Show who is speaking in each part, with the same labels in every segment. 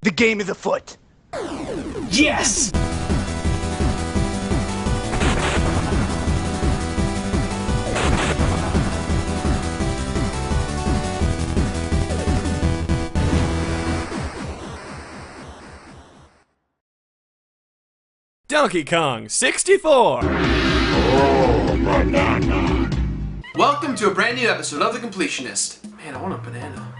Speaker 1: The game is afoot.
Speaker 2: Yes!
Speaker 3: Donkey Kong 64!
Speaker 4: Oh, banana.
Speaker 2: Welcome to a brand new episode of The Completionist. Man, I want a banana.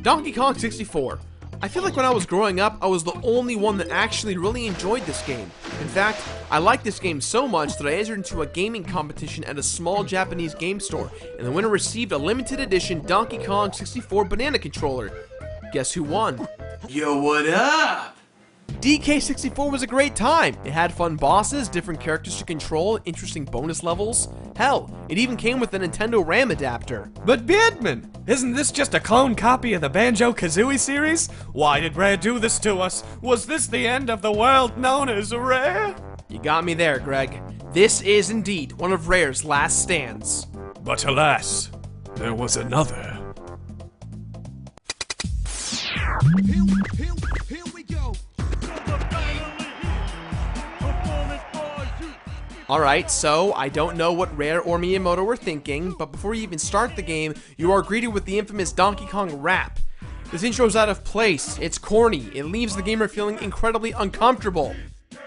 Speaker 2: Donkey Kong 64. I feel like when I was growing up, I was the only one that actually really enjoyed this game. In fact, I liked this game so much that I entered into a gaming competition at a small Japanese game store, and the winner received a limited edition Donkey Kong 64 banana controller. Guess who won? Yo, what up? DK64 was a great time. It had fun bosses, different characters to control, interesting bonus levels. Hell, it even came with a Nintendo RAM adapter.
Speaker 3: But Beardman, isn't this just a clone copy of the Banjo-Kazooie series? Why did Rare do this to us? Was this the end of the world known as Rare?
Speaker 2: You got me there, Greg. This is indeed one of Rare's last stands.
Speaker 3: But alas, there was another.
Speaker 5: Here we go.
Speaker 2: Alright, so I don't know what Rare or Miyamoto were thinking, but before you even start the game, you are greeted with the infamous Donkey Kong rap. This intro's out of place, it's corny, it leaves the gamer feeling incredibly uncomfortable.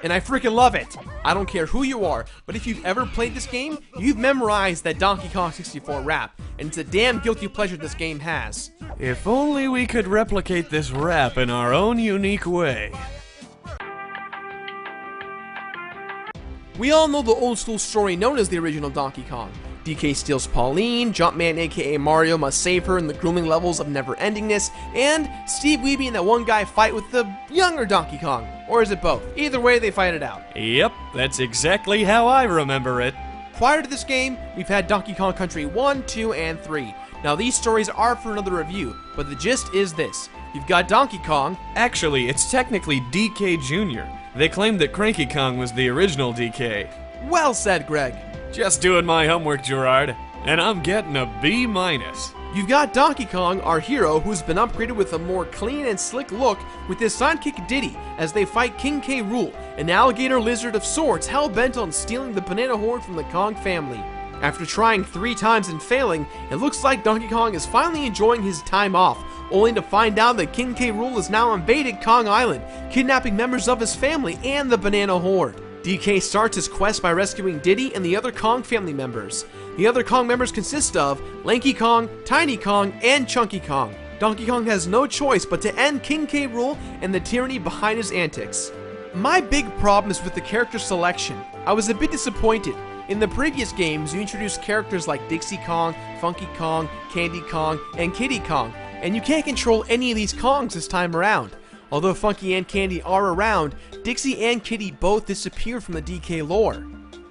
Speaker 2: And I freaking love it! I don't care who you are, but if you've ever played this game, you've memorized that Donkey Kong 64 rap, and it's a damn guilty pleasure this game has.
Speaker 3: If only we could replicate this rap in our own unique way.
Speaker 2: We all know the old school story known as the original Donkey Kong. DK steals Pauline, Jumpman aka Mario must save her in the grueling levels of never-endingness, and Steve Wiebe and that one guy fight with the younger Donkey Kong. Or is it both? Either way, they fight it out.
Speaker 3: Yep, that's exactly how I remember it.
Speaker 2: Prior to this game, we've had Donkey Kong Country 1, 2, and 3. Now these stories are for another review, but the gist is this. You've got Donkey Kong.
Speaker 3: Actually, it's technically DK Jr. They claimed that Cranky Kong was the original DK.
Speaker 2: Well said, Greg.
Speaker 3: Just doing my homework, Gerard, and I'm getting a B-.
Speaker 2: You've got Donkey Kong, our hero, who's been upgraded with a more clean and slick look with his sidekick Diddy as they fight King K. Rool, an alligator lizard of sorts hell-bent on stealing the banana horn from the Kong family. After trying 3 times and failing, it looks like Donkey Kong is finally enjoying his time off, only to find out that King K. Rool has now invaded Kong Island, kidnapping members of his family and the banana horde. DK starts his quest by rescuing Diddy and the other Kong family members. The other Kong members consist of Lanky Kong, Tiny Kong, and Chunky Kong. Donkey Kong has no choice but to end King K. Rool and the tyranny behind his antics. My big problem is with the character selection. I was a bit disappointed. In the previous games, you introduced characters like Dixie Kong, Funky Kong, Candy Kong, and Kiddy Kong, and you can't control any of these Kongs this time around. Although Funky and Candy are around, Dixie and Kiddy both disappeared from the DK lore.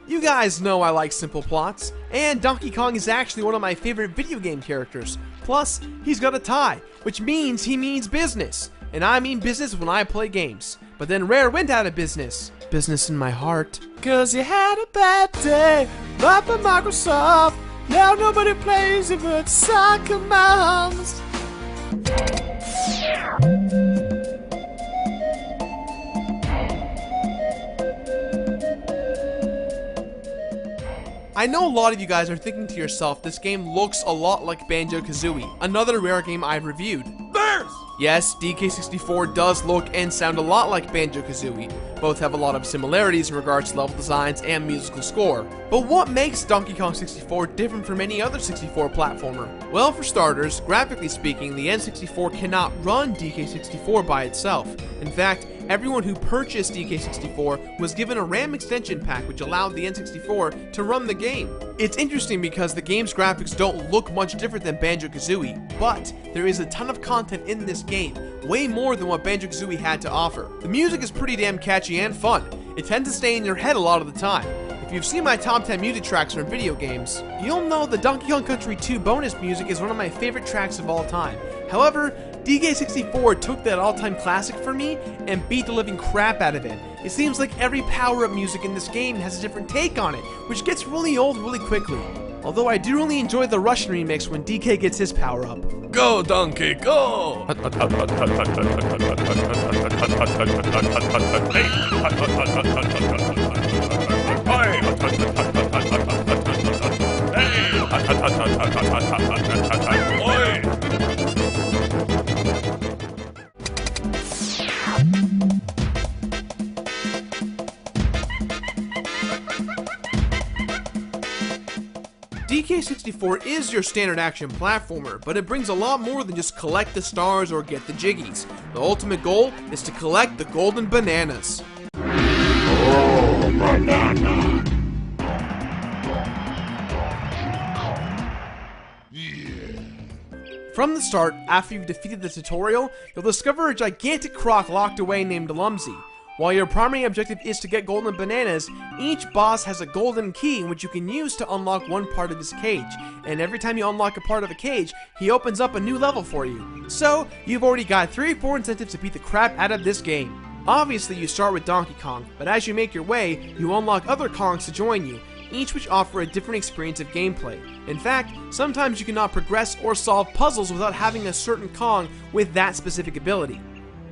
Speaker 2: You guys know I like simple plots, and Donkey Kong is actually one of my favorite video game characters. Plus, he's got a tie, which means he means business. And I mean business when I play games. But then Rare went out of business. Business in my heart.
Speaker 3: Cause you had a bad day, bought for Microsoft. Now nobody plays it but soccer moms.
Speaker 2: I know a lot of you guys are thinking to yourself, this game looks a lot like Banjo-Kazooie, another Rare game I've reviewed. Bears! Yes, DK64 does look and sound a lot like Banjo-Kazooie. Both have a lot of similarities in regards to level designs and musical score. But what makes Donkey Kong 64 different from any other 64 platformer? Well, for starters, graphically speaking, the N64 cannot run DK64 by itself. In fact, everyone who purchased DK64 was given a RAM extension pack which allowed the N64 to run the game. It's interesting because the game's graphics don't look much different than Banjo-Kazooie, but there is a ton of content in this game, way more than what Banjo-Kazooie had to offer. The music is pretty damn catchy and fun. It tends to stay in your head a lot of the time. If you've seen my top 10 music tracks from video games, you'll know the Donkey Kong Country 2 bonus music is one of my favorite tracks of all time. However, DK64 took that all-time classic for me and beat the living crap out of it. It seems like every power-up music in this game has a different take on it, which gets really old really quickly. although I do really enjoy the Russian remix when DK gets his power up.
Speaker 3: Go, Donkey, go!
Speaker 2: DK64 is your standard action platformer, but it brings a lot more than just collect the stars or get the jiggies. The ultimate goal is to collect the golden bananas.
Speaker 4: Oh, banana.
Speaker 2: From the start, after you've defeated the tutorial, you'll discover a gigantic croc locked away named Lumsy. While your primary objective is to get golden bananas, each boss has a golden key which you can use to unlock one part of his cage, and every time you unlock a part of a cage, he opens up a new level for you. So, you've already got 3 or 4 incentives to beat the crap out of this game. Obviously, you start with Donkey Kong, but as you make your way, you unlock other Kongs to join you, each which offer a different experience of gameplay. In fact, sometimes you cannot progress or solve puzzles without having a certain Kong with that specific ability.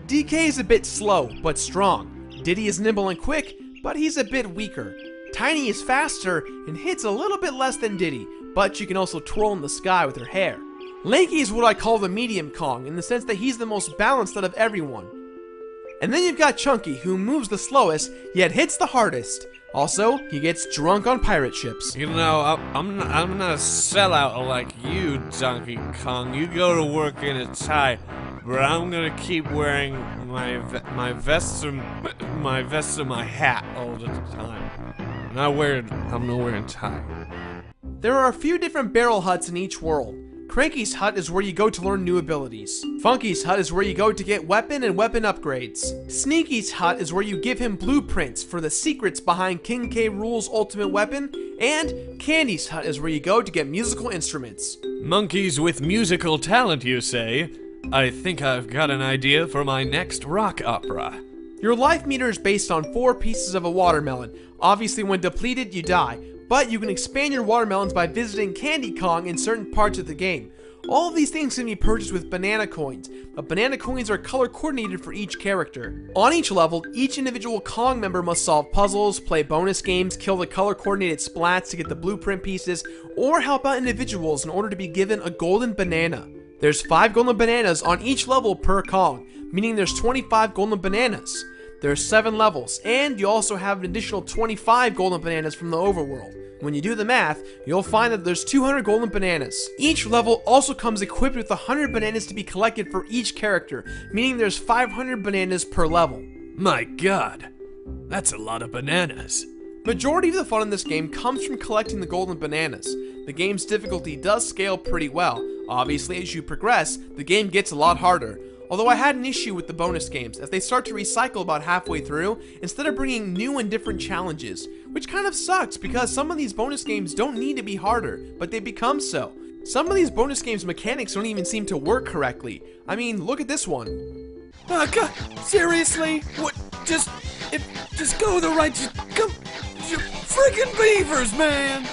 Speaker 2: DK is a bit slow, but strong. Diddy is nimble and quick, but he's a bit weaker. Tiny is faster and hits a little bit less than Diddy, but she can also twirl in the sky with her hair. Lanky is what I call the medium Kong, in the sense that he's the most balanced out of everyone. And then you've got Chunky, who moves the slowest, yet hits the hardest. Also, he gets drunk on pirate ships.
Speaker 3: You know, I'm not a sellout like you, Donkey Kong. You go to work in a tie, but I'm gonna keep wearing my vest and my hat all the time. I'm not wearing tie.
Speaker 2: There are a few different barrel huts in each world. Cranky's hut is where you go to learn new abilities. Funky's hut is where you go to get weapon and weapon upgrades. Sneaky's hut is where you give him blueprints for the secrets behind King K. Rool's ultimate weapon. And Candy's hut is where you go to get musical instruments.
Speaker 3: Monkeys with musical talent, you say? I think I've got an idea for my next rock opera.
Speaker 2: Your life meter is based on 4 pieces of a watermelon. Obviously, when depleted, you die. But you can expand your watermelons by visiting Candy Kong in certain parts of the game. All of these things can be purchased with banana coins, but banana coins are color coordinated for each character. On each level, each individual Kong member must solve puzzles, play bonus games, kill the color coordinated splats to get the blueprint pieces, or help out individuals in order to be given a golden banana. There's 5 golden bananas on each level per Kong, meaning there's 25 golden bananas. There's 7 levels, and you also have an additional 25 golden bananas from the overworld. When you do the math, you'll find that there's 200 golden bananas. Each level also comes equipped with 100 bananas to be collected for each character, meaning there's 500 bananas per level.
Speaker 3: My god, that's a lot of bananas.
Speaker 2: Majority of the fun in this game comes from collecting the golden bananas. The game's difficulty does scale pretty well. Obviously, as you progress, the game gets a lot harder. Although I had an issue with the bonus games, as they start to recycle about halfway through, instead of bringing new and different challenges, which kind of sucks because some of these bonus games don't need to be harder, but they become so. Some of these bonus games mechanics don't even seem to work correctly. I mean, look at this one.
Speaker 3: Oh god, seriously? What, just go the right, you friggin' beavers, man!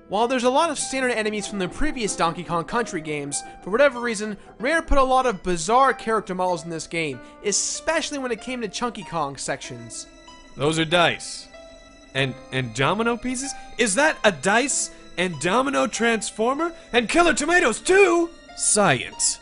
Speaker 2: While there's a lot of standard enemies from the previous Donkey Kong Country games, for whatever reason, Rare put a lot of bizarre character models in this game, especially when it came to Chunky Kong sections.
Speaker 3: Those are dice. And domino pieces? Is that a dice and domino transformer? And killer tomatoes too? Science.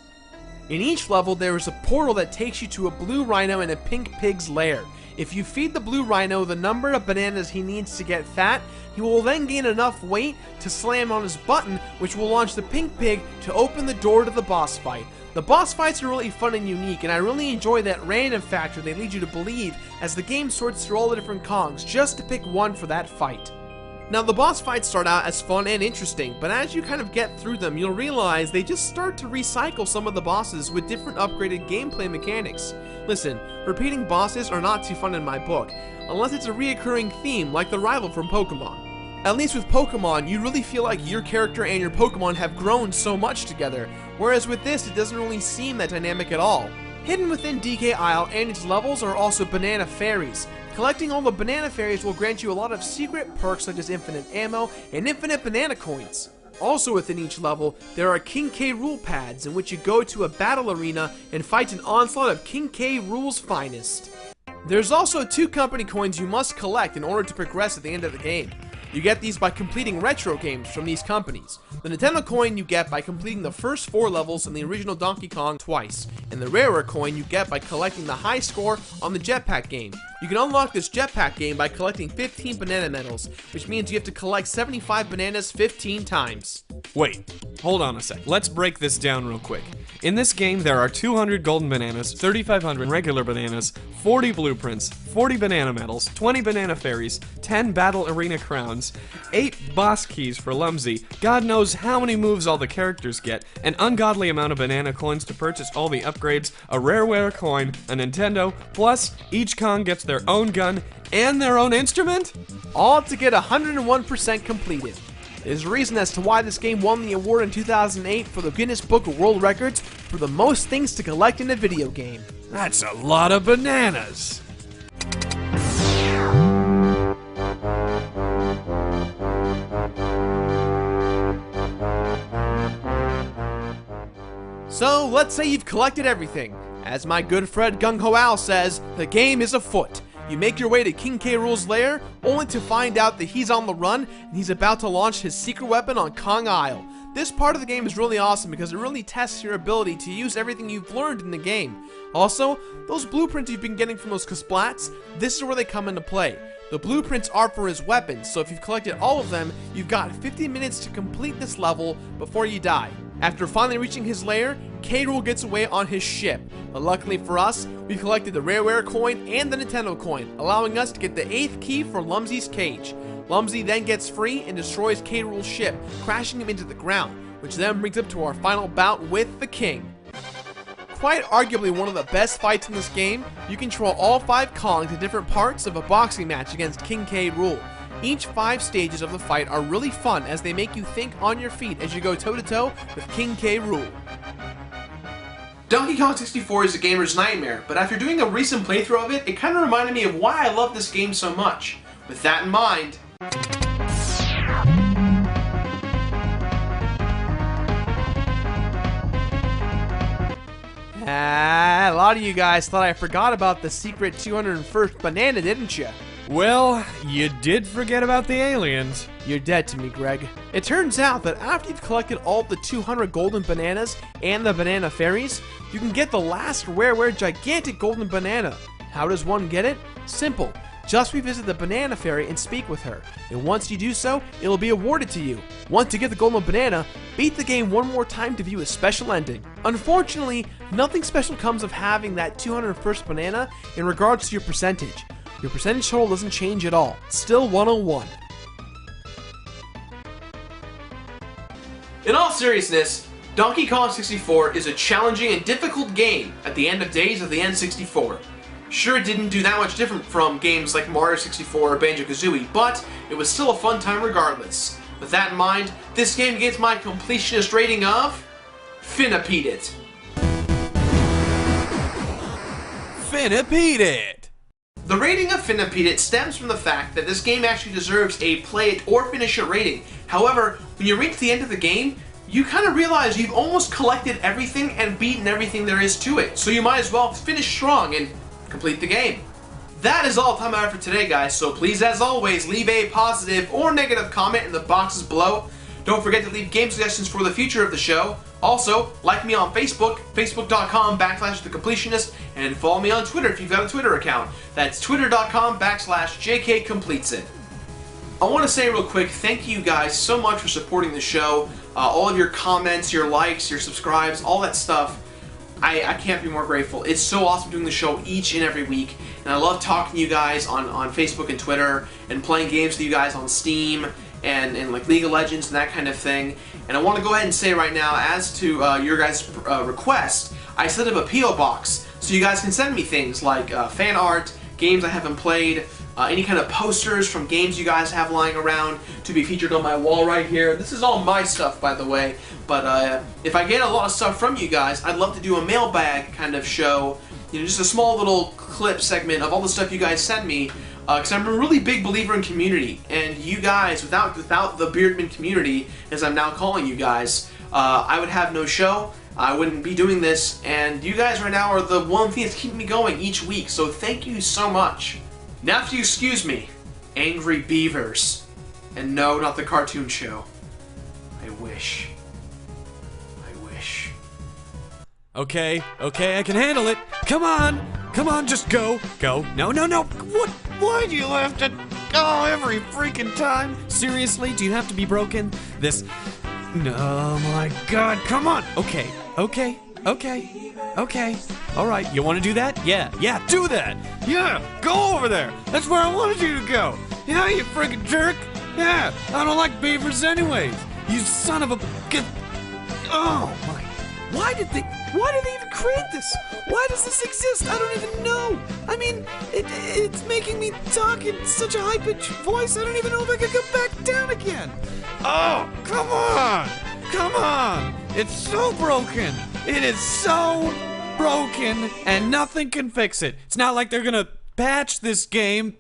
Speaker 2: In each level, there is a portal that takes you to a blue rhino and a pink pig's lair. If you feed the blue rhino the number of bananas he needs to get fat, he will then gain enough weight to slam on his button, which will launch the pink pig to open the door to the boss fight. The boss fights are really fun and unique, and I really enjoy that random factor they lead you to believe as the game sorts through all the different Kongs just to pick one for that fight. Now, the boss fights start out as fun and interesting, but as you kind of get through them, you'll realize they just start to recycle some of the bosses with different upgraded gameplay mechanics. Listen, repeating bosses are not too fun in my book, unless it's a reoccurring theme like the rival from Pokemon. At least with Pokemon, you really feel like your character and your Pokemon have grown so much together, whereas with this, it doesn't really seem that dynamic at all. Hidden within DK Isle and its levels are also banana fairies. Collecting all the banana fairies will grant you a lot of secret perks such as infinite ammo and infinite banana coins. Also within each level, there are King K. Rool pads in which you go to a battle arena and fight an onslaught of King K. Rool's finest. There's also 2 company coins you must collect in order to progress at the end of the game. You get these by completing retro games from these companies. The Nintendo coin you get by completing the first 4 levels in the original Donkey Kong twice, and the rarer coin you get by collecting the high score on the Jetpack game. You can unlock this Jetpack game by collecting 15 banana medals, which means you have to collect 75 bananas 15 times.
Speaker 3: Wait, hold on a sec. Let's break this down real quick. In this game, there are 200 golden bananas, 3,500 regular bananas, 40 blueprints, 40 banana medals, 20 banana fairies, 10 battle arena crowns, 8 boss keys for Lumsy, God knows how many moves all the characters get, an ungodly amount of banana coins to purchase all the upgrades, a rareware coin, a Nintendo, plus each Kong gets their own gun and their own instrument?
Speaker 2: All to get 101% completed. There's a reason as to why this game won the award in 2008 for the Guinness Book of World Records for the most things to collect in a video game.
Speaker 3: That's a lot of bananas.
Speaker 2: So, let's say you've collected everything. As my good friend Gung Ho Al says, the game is afoot. You make your way to King K. Rool's lair, only to find out that he's on the run and he's about to launch his secret weapon on Kong Isle. This part of the game is really awesome because it really tests your ability to use everything you've learned in the game. Also, those blueprints you've been getting from those Kasplats, this is where they come into play. The blueprints are for his weapons, so if you've collected all of them, you've got 50 minutes to complete this level before you die. After finally reaching his lair, K. Rool gets away on his ship, but luckily for us, we collected the rareware coin and the Nintendo coin, allowing us to get the 8th key for Lumsy's cage. Lumsy then gets free and destroys K. Rool's ship, crashing him into the ground, which then brings up to our final bout with the King. Quite arguably one of the best fights in this game, you control all 5 Kongs in different parts of a boxing match against King K. Rool. Each 5 stages of the fight are really fun as they make you think on your feet as you go toe-to-toe with King K. Rool. Donkey Kong 64 is a gamer's nightmare, but after doing a recent playthrough of it, it kind of reminded me of why I love this game so much. With that in mind, a lot of you guys thought I forgot about the secret 201st banana, didn't you?
Speaker 3: Well, you did forget about the aliens.
Speaker 2: You're dead to me, Greg. It turns out that after you've collected all the 200 golden bananas and the banana fairies, you can get the last rareware gigantic golden banana. How does one get it? Simple. Just revisit the banana fairy and speak with her, and once you do so, it will be awarded to you. Once you get the golden banana, beat the game one more time to view a special ending. Unfortunately, nothing special comes of having that 201st banana in regards to your percentage. Your percentage total doesn't change at all. It's still 101. In all seriousness, Donkey Kong 64 is a challenging and difficult game at the end of days of the N64. Sure, it didn't do that much different from games like Mario 64 or Banjo-Kazooie, but it was still a fun time regardless. With that in mind, this game gets my completionist rating of Finna-peat it.
Speaker 3: Finna-peat it!
Speaker 2: The rating of Finna-peat it stems from the fact that this game actually deserves a play it or finish it rating. However, when you reach the end of the game, you kind of realize you've almost collected everything and beaten everything there is to it. So you might as well finish strong and complete the game. That is all the time I have for today, guys, so please, as always, leave a positive or negative comment in the boxes below. Don't forget to leave game suggestions for the future of the show. Also, like me on Facebook, facebook.com/thecompletionist, and follow me on Twitter if you've got a Twitter account. That's twitter.com/jkcompletesit. I want to say real quick, thank you guys so much for supporting the show. All of your comments, your likes, your subscribes, all that stuff. I can't be more grateful. It's so awesome doing the show each and every week, and I love talking to you guys on Facebook and Twitter, and playing games with you guys on Steam, and like League of Legends and that kind of thing. And I want to go ahead and say right now, as to your guys' request, I set up a P.O. box, so you guys can send me things like fan art, games I haven't played, any kind of posters from games you guys have lying around to be featured on my wall right here. This is all my stuff, by the way, but if I get a lot of stuff from you guys, I'd love to do a mailbag kind of show, you know, just a small little clip segment of all the stuff you guys send me, because I'm a really big believer in community, and you guys, without the Beardman community, as I'm now calling you guys, I would have no show. I wouldn't be doing this, and you guys right now are the one thing that's keeping me going each week, so thank you so much. Now if you excuse me, Angry Beavers. And no, not the cartoon show. I wish. I wish.
Speaker 3: Okay, I can handle it. Come on, just go. No. What? Why do you have to? Oh, every freaking time. Seriously, do you have to be broken? Oh my God, come on. Okay. All right, you want to do that? Yeah, do that. Yeah, go over there. That's where I wanted you to go. Yeah, you freaking jerk. Yeah, I don't like beavers anyways. You son of a... Oh my... Why did they even create this? Why does this exist? I don't even know. I mean, it's making me talk in such a high-pitched voice, I don't even know if I can come back down again. Oh, come on. It's so broken. It is so broken, and nothing can fix it. It's not like they're gonna patch this game